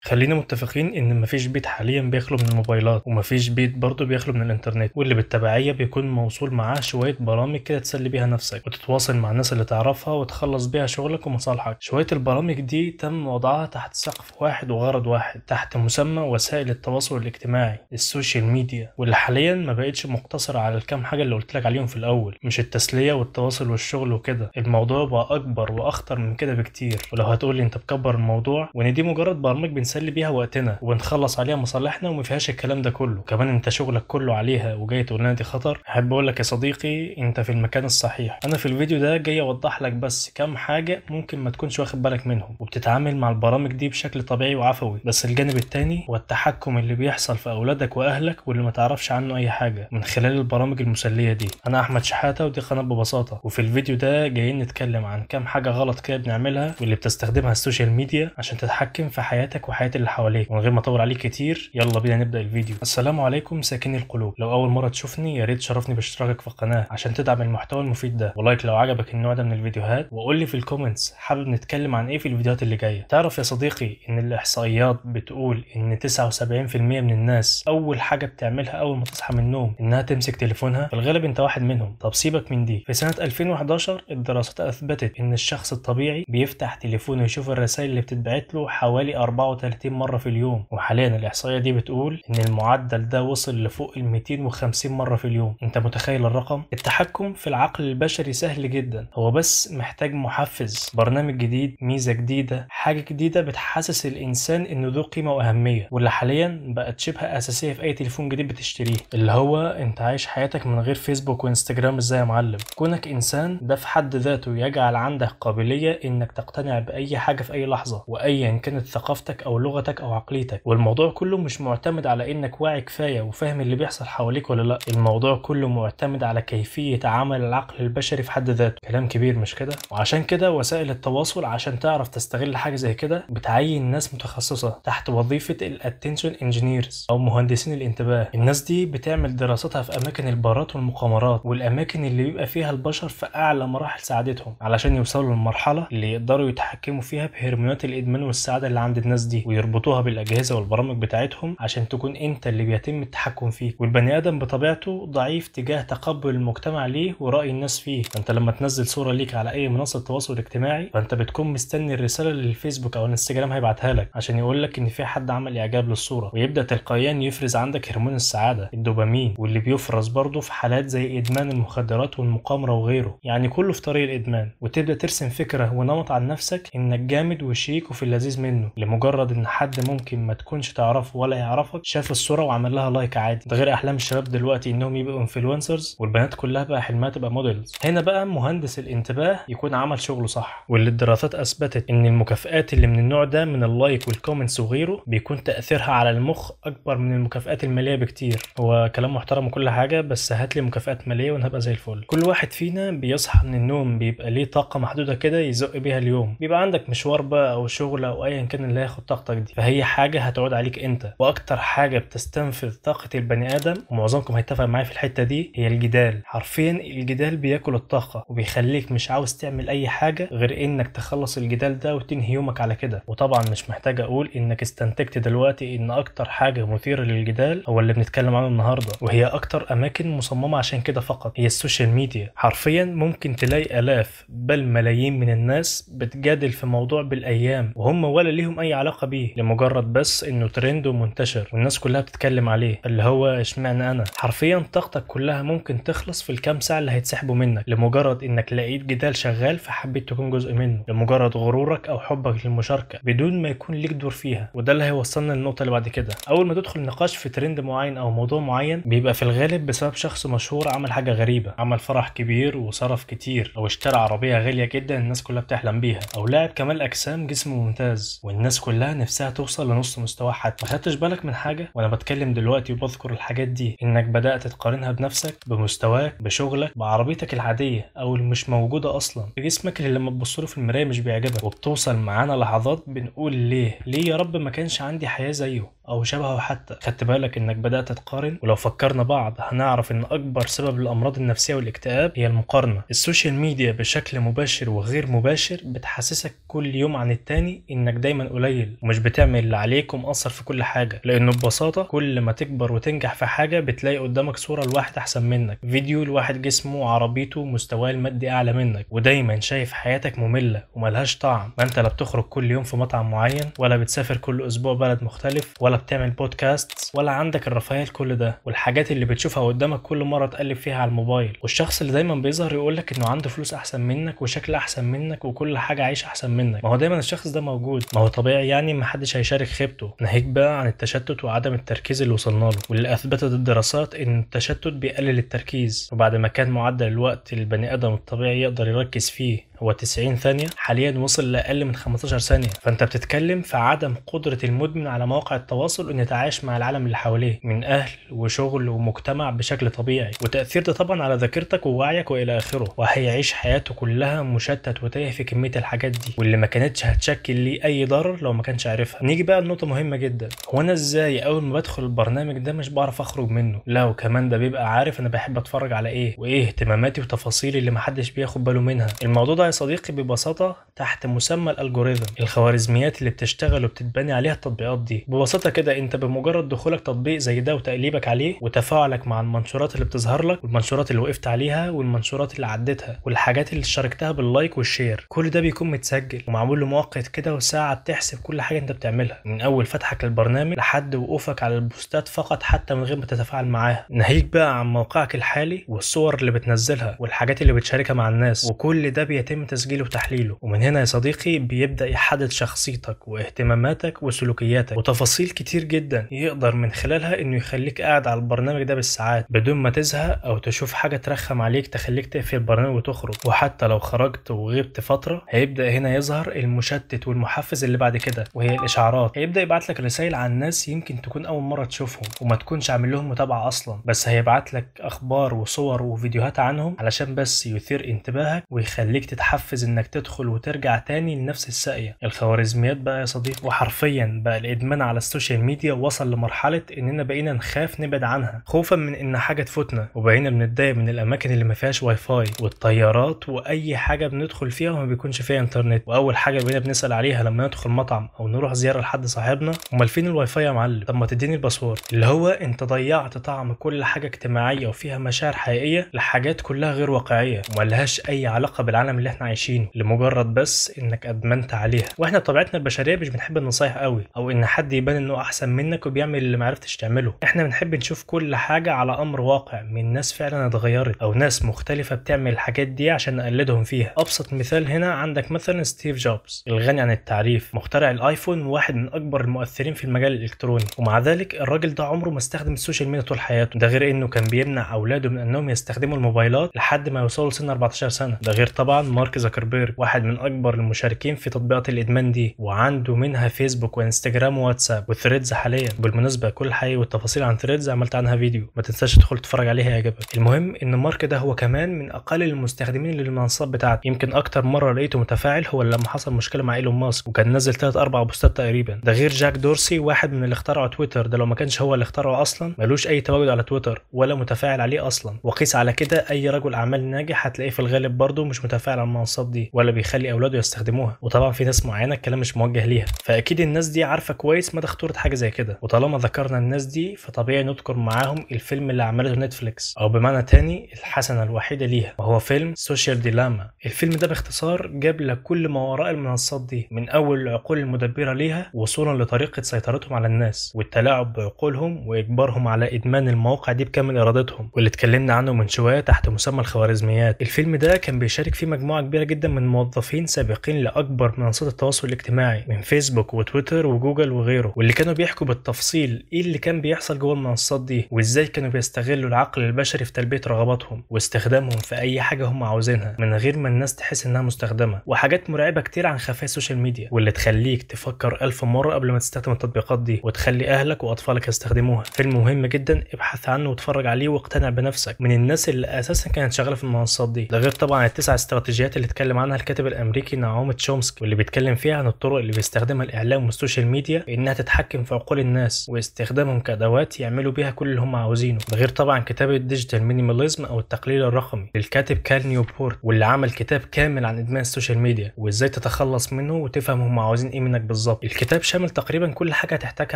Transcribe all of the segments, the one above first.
خلينا متفقين ان مفيش بيت حاليا بيخلو من الموبايلات، ومفيش بيت برضه بيخلو من الانترنت، واللي بالتبعية بيكون موصول معاه شوية برامج كده تسلي بيها نفسك وتتواصل مع الناس اللي تعرفها وتخلص بيها شغلك ومصالحك. شوية البرامج دي تم وضعها تحت سقف واحد وغرض واحد، تحت مسمى وسائل التواصل الاجتماعي، السوشيال ميديا، واللي حاليا ما بقتش مقتصرة على الكام حاجة اللي قلت لك عليهم في الاول. مش التسلية والتواصل والشغل وكده، الموضوع بقى اكبر واخطر من كده بكتير. ولو هتقولي انت مكبر الموضوع وان دي مجرد برامج بنسلي بيها وقتنا وبنخلص عليها مصالحنا وما فيهاش الكلام ده كله، كمان انت شغلك كله عليها وجاي تقول لنا دي خطر، احب اقول لك يا صديقي انت في المكان الصحيح. انا في الفيديو ده جاي اوضح لك بس كام حاجه ممكن ما تكونش واخد بالك منهم، وبتتعامل مع البرامج دي بشكل طبيعي وعفوي. بس الجانب التاني والتحكم اللي بيحصل في اولادك واهلك واللي ما تعرفش عنه اي حاجه من خلال البرامج المسليه دي. انا احمد شحاته ودي قناه ببساطه، وفي الفيديو ده جايين نتكلم عن كام حاجه غلط كده بنعملها واللي بتستخدمها السوشيال ميديا عشان تتحكم في حياتك وحياه اللي حواليك. ومن غير ما اطول عليك كتير يلا بينا نبدا الفيديو. السلام عليكم ساكني القلوب، لو اول مره تشوفني يا ريت تشرفني باشتراكك في القناه عشان تدعم المحتوى المفيد ده، ولايك لو عجبك النوع ده من الفيديوهات، وقول لي في الكومنتس حابب نتكلم عن ايه في الفيديوهات اللي جايه. تعرف يا صديقي ان الاحصائيات بتقول ان 79% من الناس اول حاجه بتعملها اول ما تصحى من النوم انها تمسك تليفونها؟ في الغالب انت واحد منهم. طب سيبك من دي، في سنه 2011 الدراسات اثبتت ان الشخص الطبيعي بيفتح تليفونه يشوف الرسائل اللي بتتبعت له حوالي 34 مره في اليوم، وحاليا الاحصائيه دي بتقول ان المعدل ده وصل لفوق ال 250 مره في اليوم. انت متخيل الرقم؟ التحكم في العقل البشري سهل جدا، هو بس محتاج محفز، برنامج جديد، ميزه جديده، حاجه جديده بتحسس الانسان انه ذو قيمه واهميه، واللي حاليا بقت شبه اساسيه في اي تليفون جديد بتشتريه. اللي هو انت عايش حياتك من غير فيسبوك وانستجرام ازاي يا معلم؟ كونك انسان ده في حد ذاته يجعل عندك قابليه انك تقتنع باي حاجه في اي لحظه، وايا كانت ثقافتك او لغتك او عقليتك. والموضوع كله مش معتمد على انك واعي كفايه وفاهم اللي بيحصل حواليك ولا لا، الموضوع كله معتمد على كيفيه عمل العقل البشري في حد ذاته. كلام كبير مش كده؟ وعشان كده وسائل التواصل عشان تعرف تستغل حاجه زي كده بتعين ناس متخصصه تحت وظيفه الاتنشن انجينيرز او مهندسين الانتباه. الناس دي بتعمل دراستها في اماكن البارات والمقامرات والاماكن اللي بيبقى فيها البشر في اعلى مراحل سعادتهم، علشان يوصلوا للمرحله اللي يقدروا يتحكموا فيها بهرمونات الادمان والسعاده اللي عند الناس دي، ويربطوها بالاجهزه والبرامج بتاعتهم عشان تكون انت اللي بيتم التحكم فيك. والبني ادم بطبيعته ضعيف تجاه تقبل المجتمع ليه وراي الناس فيه، فانت لما تنزل صوره ليك على اي منصه تواصل اجتماعي فانت بتكون مستني الرساله اللي الفيسبوك او الانستجرام هيبعتها لك عشان يقول لك ان في حد عمل اعجاب للصوره، ويبدا تلقائيا يفرز عندك هرمون السعاده الدوبامين، واللي بيفرز برضه في حالات زي ادمان المخدرات والمقامره وغيره، يعني كله في طريق الادمان. وتبدا ترسم فكره ونمط عن نفسك انك جامد وشيك وفي اللذيذ منه، لمجرد ان حد ممكن ما تكونش تعرفه ولا يعرفك شاف الصوره وعمل لها لايك عادي. ده غير احلام الشباب دلوقتي انهم يبقوا انفلونسرز، والبنات كلها بقى حلمها تبقى موديلز. هنا بقى مهندس الانتباه يكون عمل شغله صح، واللي الدراسات اثبتت ان المكافآت اللي من النوع ده من اللايك والكومنتس وغيره بيكون تاثيرها على المخ اكبر من المكافآت الماليه بكتير. هو كلام محترم وكل حاجه، بس هات لي مكافآت ماليه وانا هبقى زي الفل. كل واحد فينا بيصحى من النوم بيبقى ليه طاقه محدوده كده يزق بيها اليوم، بيبقى عندك مشوار بقى او شغل او ايا كان اللي هياخد طاقتك دي، فهي حاجه هتعود عليك انت. واكتر حاجه بتستنفذ طاقه البني ادم، ومعظمكم هيتفق معايا في الحته دي، هي الجدال. حرفيا الجدال بياكل الطاقه وبيخليك مش عاوز تعمل اي حاجه غير انك تخلص الجدال ده وتنهي يومك على كده. وطبعا مش محتاج اقول انك استنتجت دلوقتي ان اكتر حاجه مثيره للجدال هو اللي بنتكلم عنه النهارده، وهي اكتر اماكن مصممه عشان كده فقط، هي السوشيال ميديا. حرفيا ممكن تلاقي الاف بل ملايين من الناس بتجادل في موضوع بالايام وهم ولا ليهم اي علاقه بيه، لمجرد بس انه ترند ومنتشر والناس كلها بتتكلم عليه، اللي هو اشمعنى انا. حرفيا طاقتك كلها ممكن تخلص في الكام ساعه اللي هيتسحبوا منك لمجرد انك لقيت جدال شغال فحبيت تكون جزء منه، لمجرد غرورك او حبك للمشاركه بدون ما يكون ليك دور فيها. وده اللي هيوصلنا للنقطه اللي بعد كده. اول ما تدخل نقاش في ترند معين او موضوع معين بيبقى في الغالب بسبب شخص مشهور عمل حاجه غريبه، عمل فرح كبير وصرف كتير، او اشترى عربيه غاليه جدا الناس كلها بتحلم بيها، او لاعب كمال اجسام جسمه ممتاز والناس كلها نفسها توصل لنص مستواه. حتى ما خدتش بالك من حاجه وانا بتكلم دلوقتي وبذكر الحاجات دي، انك بدات تقارنها بنفسك، بمستواك، بشغلك، بعربيتك العاديه او اللي مش موجوده اصلا، بجسمك اللي لما تبص له في المرايه مش بيعجبك. وبتوصل معانا لحظات بنقول ليه يا رب ما كانش عندي حياه زيه. او شبهه حتى. خدت بالك انك بدأت تقارن؟ ولو فكرنا بعض هنعرف ان اكبر سبب للامراض النفسية والاكتئاب هي المقارنة. السوشيال ميديا بشكل مباشر وغير مباشر بتحسسك كل يوم عن التاني انك دايما قليل ومش بتعمل اللي عليك ومقصر في كل حاجة، لانه ببساطة كل ما تكبر وتنجح في حاجة بتلاقي قدامك صورة لواحد احسن منك، فيديو لواحد جسمه وعربيته مستواه المادي اعلى منك، ودايما شايف حياتك مملة وملهاش طعم. ما انت لا بتخرج كل يوم في مطعم معين، ولا بتسافر كل اسبوع بلد مختلف، ولا بتعمل بودكاست، ولا عندك الرفاهية كل ده، والحاجات اللي بتشوفها قدامك كل مرة تقلب فيها على الموبايل. والشخص اللي دايما بيظهر يقولك انه عنده فلوس احسن منك وشكل احسن منك وكل حاجة عايش احسن منك، ما هو دايما الشخص ده موجود، ما هو طبيعي يعني محدش هيشارك خيبته. ناهيك بقى عن التشتت وعدم التركيز اللي وصلنا له، واللي اثبتت الدراسات ان التشتت بيقلل التركيز، وبعد ما كان معدل الوقت اللي البني ادم الطبيعي يقدر يركز فيه هو 90 ثانية، حاليا وصل لأقل من 15 ثانية. فأنت بتتكلم في عدم قدرة المدمن على مواقع التواصل إنه يتعايش مع العالم اللي حواليه من أهل وشغل ومجتمع بشكل طبيعي، وتأثير ده طبعا على ذاكرتك ووعيك وإلى آخره، وهيعيش حياته كلها مشتت وتايه في كمية الحاجات دي واللي ما كانتش هتشكل ليه أي ضرر لو ما كانش عارفها. نيجي بقى لنقطة مهمة جدا، هو أنا إزاي أول ما بدخل البرنامج ده مش بعرف أخرج منه؟ لا، وكمان ده بيبقى عارف أنا بحب أتفرج على إيه وإيه اهتماماتي وتفاصيلي اللي محدش بياخد باله منها. الموضوع ده يا صديقي ببساطة تحت مسمى الالجوريزم، الخوارزميات اللي بتشتغل وبتتبني عليها التطبيقات دي. ببساطه كده انت بمجرد دخولك تطبيق زي ده وتقليبك عليه وتفاعلك مع المنشورات اللي بتظهر لك والمنشورات اللي وقفت عليها والمنشورات اللي عديتها والحاجات اللي شاركتها باللايك والشير، كل ده بيكون متسجل ومعمول له مؤقت كده وساعه بتحسب كل حاجه انت بتعملها من اول فتحك للبرنامج لحد وقوفك على البوستات فقط حتى من غير ما تتفاعل معاها. ناهيك بقى عن موقعك الحالي والصور اللي بتنزلها والحاجات اللي بتشاركها مع الناس، وكل ده بيتم تسجيله وتحليله. ومن هنا يا صديقي بيبدأ يحدد شخصيتك واهتماماتك وسلوكياتك وتفاصيل كتير جدا يقدر من خلالها انه يخليك قاعد على البرنامج ده بالساعات بدون ما تزهق او تشوف حاجة ترخم عليك تخليك تقفل البرنامج وتخرج. وحتى لو خرجت وغبت فترة هيبدأ هنا يظهر المشتت والمحفز اللي بعد كده، وهي الاشعارات. هيبدأ يبعت لك رسائل عن ناس يمكن تكون اول مرة تشوفهم وما تكونش عامل لهم متابعة اصلا، بس هيبعت لك اخبار وصور وفيديوهات عنهم علشان بس يثير انتباهك ويخليك تتحفز انك تدخل وترجع تاني لنفس الساقية. الخوارزميات بقى يا صديقي، وحرفيا بقى الادمان على السوشيال ميديا وصل لمرحلة اننا بقينا نخاف نبعد عنها خوفا من ان حاجة تفوتنا، وبقينا بنتضايق من الاماكن اللي ما فيهاش واي فاي والطيارات واي حاجة بندخل فيها وما بيكونش فيها انترنت. واول حاجة بقينا بنسأل عليها لما ندخل مطعم او نروح زيارة لحد صاحبنا، امال فين الواي فاي يا معلم؟ طب ما تديني الباسورد. اللي هو انت ضيعت طعم كل حاجة اجتماعية وفيها مشاعر حقيقية لحاجات كلها غير واقعية وملهاش اي علاقة بالعالم اللي احنا عايشينه، لمجرد بس انك ادمنت عليها. واحنا طبيعتنا البشريه مش بنحب النصايح قوي او ان حد يبان انه احسن منك وبيعمل اللي ما عرفتش تعمله. احنا بنحب نشوف كل حاجه على امر واقع من ناس فعلا اتغيرت او ناس مختلفه بتعمل الحاجات دي عشان نقلدهم فيها. ابسط مثال هنا عندك مثلا ستيف جوبز الغني عن التعريف، مخترع الايفون وواحد من اكبر المؤثرين في المجال الالكتروني، ومع ذلك الراجل ده عمره ما استخدم السوشيال ميديا طول حياته. ده غير انه كان بيمنع اولاده من انهم يستخدموا الموبايلات لحد ما يوصلوا لسن 14 سنه. ده غير طبعا مارك زكربيرج واحد من اكبر المشاركين في تطبيقات الادمان دي، وعنده منها فيسبوك وانستجرام وواتساب وثريدز حاليا. بالمناسبه كل حقيقي والتفاصيل عن ثريدز عملت عنها فيديو، ما تنساش تدخل تتفرج عليها يعجبك. المهم ان مارك ده هو كمان من اقل المستخدمين للمنصات بتاعته، يمكن اكتر مره لقيته متفاعل هو لما حصل مشكله مع ايلون ماسك وكان نزل 3-4 بوستات تقريبا. ده غير جاك دورسي واحد من اللي اخترعوا تويتر، ده لو ما كانش هو اللي اخترعه اصلا ملوش اي تواجد على تويتر ولا متفاعل عليه اصلا. وقيس على كده اي رجل اعمال ناجح هتلاقيه في الغالب برضه مش متفاعل على المنصات دي ولا بيخلي اولاده يستخدموها، وطبعا في ناس معينه الكلام مش موجه ليها، فاكيد الناس دي عارفه كويس مدى خطوره حاجه زي كده. وطالما ذكرنا الناس دي فطبيعي نذكر معاهم الفيلم اللي عملته نتفليكس، او بمعنى تاني الحسنه الوحيده ليها، وهو فيلم سوشيال ديلاما. الفيلم ده باختصار جاب لك كل ما وراء المنصات دي، من اول العقول المدبره ليها وصولا لطريقه سيطرتهم على الناس والتلاعب بعقولهم واجبارهم على ادمان المواقع دي بكامل ارادتهم، واللي اتكلمنا عنه من شويه تحت مسمى الخوارزميات. الفيلم ده كان بيشارك فيه مجموعه كبيره جدا من موظفين سابقين لاكبر منصات التواصل الاجتماعي من فيسبوك وتويتر وجوجل وغيره، واللي كانوا بيحكوا بالتفصيل ايه اللي كان بيحصل جوه المنصات دي وازاي كانوا بيستغلوا العقل البشري في تلبيه رغباتهم واستخدامهم في اي حاجه هم عاوزينها من غير ما الناس تحس انها مستخدمه. وحاجات مرعبه كتير عن خفايا السوشيال ميديا واللي تخليك تفكر 1000 مره قبل ما تستخدم التطبيقات دي وتخلي اهلك واطفالك يستخدموها. فيلم مهم جدا، ابحث عنه واتفرج عليه واقتنع بنفسك من الناس اللي اساسا كانت شغاله في المنصات دي. ده غير طبعا ال9 استراتيجيات اللي اتكلم عنها الكاتب الامريكي نعوم تشومسكي، واللي بيتكلم فيها عن الطرق اللي بيستخدمها الاعلام والسوشيال ميديا انها تتحكم يتحكم في عقول الناس واستخدامهم كادوات يعملوا بيها كل اللي هم عاوزينه. ده غير طبعا كتاب الديجيتال مينيماليزم او التقليل الرقمي للكاتب كال نيوبورت، واللي عمل كتاب كامل عن ادمان السوشيال ميديا وازاي تتخلص منه وتفهم هم عاوزين ايه منك بالظبط. الكتاب شامل تقريبا كل حاجه هتحتاجها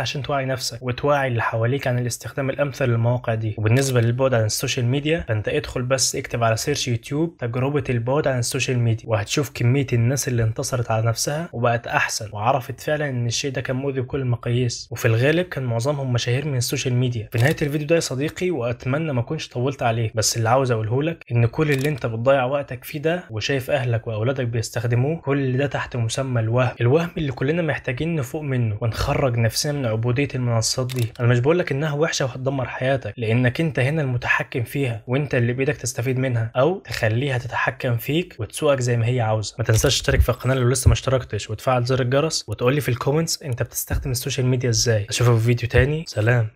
عشان توعي نفسك وتوعي اللي حواليك عن الاستخدام الامثل للمواقع دي. وبالنسبه للبعد عن السوشيال ميديا فانت ادخل بس اكتب على سيرش يوتيوب تجربه البعد عن السوشيال ميديا، وهتشوف كميه الناس اللي انتصرت على نفسها وبقت احسن وعرفت فعلا ان الشيء ده كان مؤذي بكل المقاييس، وفي الغالب كان معظمهم مشاهير من السوشيال ميديا. في نهايه الفيديو ده يا صديقي، واتمنى ما اكونش طولت عليك، بس اللي عاوز اقوله لك ان كل اللي انت بتضيع وقتك فيه ده وشايف اهلك واولادك بيستخدموه، كل ده تحت مسمى الوهم اللي كلنا محتاجين نفوق منه ونخرج نفسنا من عبوديه المنصات دي. انا مش بقول لك انها وحشه وهتدمر حياتك، لانك انت هنا المتحكم فيها وانت اللي بايدك تستفيد منها او تخليها تتحكم فيك وتسوقك زي ما هي عاوزه. ما تنساش تشترك في القناه لو لسه ما اشتركتش، وتفعل زر الجرس، وتقول لي في الكومنتس انت بتستخدم السوشيال ميديا ازاي. اشوفك في فيديو تاني، سلام.